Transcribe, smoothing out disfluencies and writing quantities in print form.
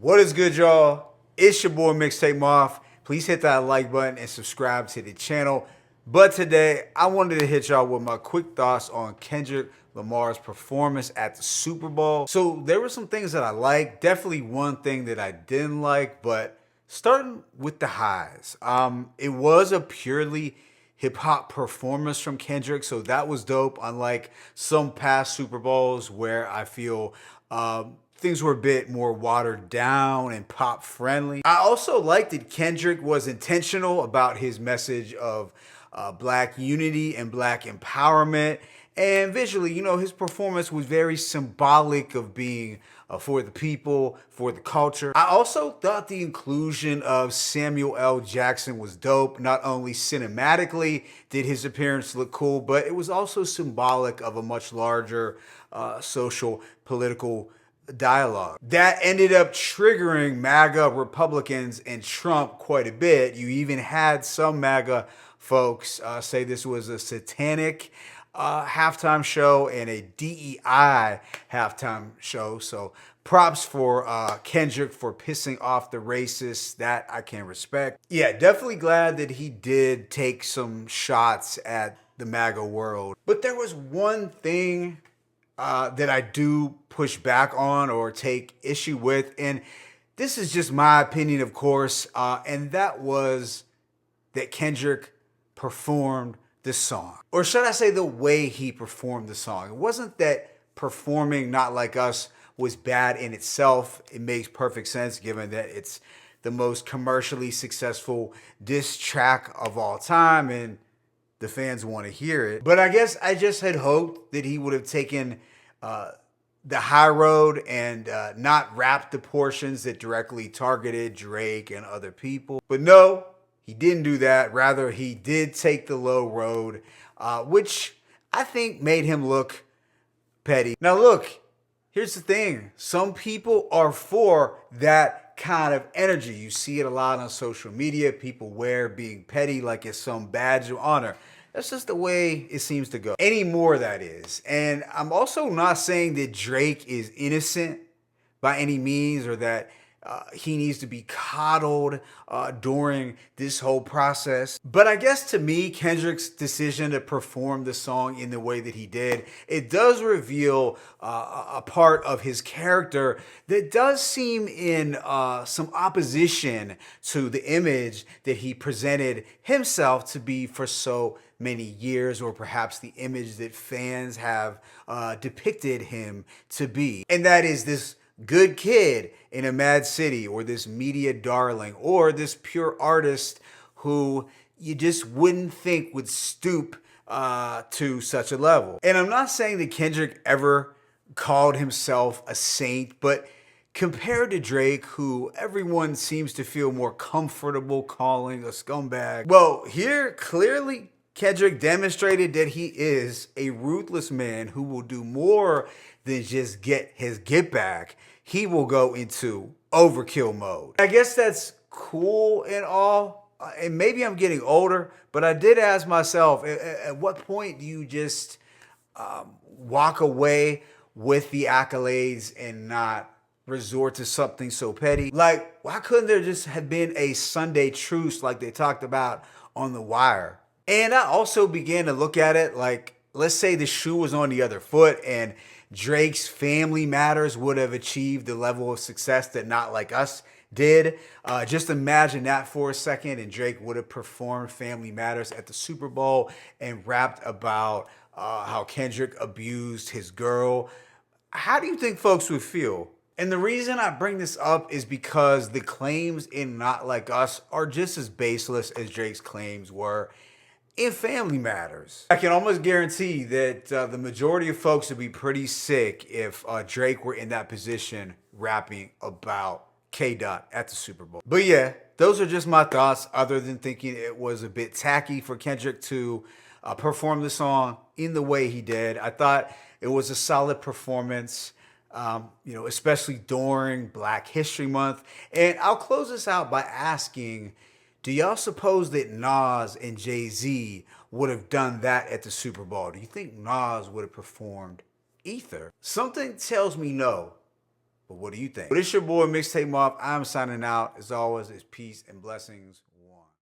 What is good, y'all? It's your boy Mixtape Moth. Please hit that like button and subscribe to the channel. But today, I wanted to hit y'all with my quick thoughts on Kendrick Lamar's performance at the Super Bowl. So there were some things that I liked, definitely one thing that I didn't like, but starting with the highs. It was a purely hip hop performance from Kendrick, so that was dope. Unlike some past Super Bowls where I feel things were a bit more watered down and pop friendly. I also liked that Kendrick was intentional about his message of black unity and black empowerment. And visually, his performance was very symbolic of being for the people, for the culture. I also thought the inclusion of Samuel L. Jackson was dope. Not only cinematically did his appearance look cool, but it was also symbolic of a much larger social, political dialogue. That ended up triggering MAGA Republicans and Trump quite a bit. You even had some MAGA folks say this was a satanic halftime show and a DEI halftime show. So props for Kendrick for pissing off the racists. That I can respect. Yeah, definitely glad that he did take some shots at the MAGA world. But there was one thing that I do push back on or take issue with, and this is just my opinion, of course, and that was that Kendrick performed the song. Or should I say the way he performed the song. It wasn't that performing Not Like Us was bad in itself. It makes perfect sense given that it's the most commercially successful diss track of all time, and the fans want to hear it. But I guess I just had hoped that he would have taken the high road and not rap the portions that directly targeted Drake and other people. But no, he didn't do that. Rather, he did take the low road, which I think made him look petty. Now look, here's the thing. Some people are for that kind of energy. You see it a lot on social media. People wear being petty like it's some badge of honor. That's just the way it seems to go. Anymore, that is. And I'm also not saying that Drake is innocent by any means or that he needs to be coddled during this whole process. But I guess to me, Kendrick's decision to perform the song in the way that he did, it does reveal a part of his character that does seem in some opposition to the image that he presented himself to be for so many years, or perhaps the image that fans have depicted him to be. And that is this good kid in a mad city, or this media darling, or this pure artist who you just wouldn't think would stoop to such a level. And I'm not saying that Kendrick ever called himself a saint, but compared to Drake, who everyone seems to feel more comfortable calling a scumbag, well, here clearly Kendrick demonstrated that he is a ruthless man who will do more than just get his get back. He will go into overkill mode. I guess that's cool and all, and maybe I'm getting older, but I did ask myself, at what point do you just walk away with the accolades and not resort to something so petty? Like, why couldn't there just have been a Sunday truce like they talked about on The Wire? And I also began to look at it like, let's say the shoe was on the other foot and Drake's Family Matters would have achieved the level of success that Not Like Us did. Just imagine that for a second, and Drake would have performed Family Matters at the Super Bowl and rapped about how Kendrick abused his girl. How do you think folks would feel? And the reason I bring this up is because the claims in Not Like Us are just as baseless as Drake's claims were in Family Matters. I can almost guarantee that the majority of folks would be pretty sick if Drake were in that position rapping about K-Dot at the Super Bowl. But yeah, those are just my thoughts, other than thinking it was a bit tacky for Kendrick to perform the song in the way he did. I thought it was a solid performance, especially during Black History Month. And I'll close this out by asking, do y'all suppose that Nas and Jay-Z would have done that at the Super Bowl? Do you think Nas would have performed Ether? Something tells me no. But what do you think? But it's your boy Mixtape Moth. I'm signing out. As always, it's peace and blessings.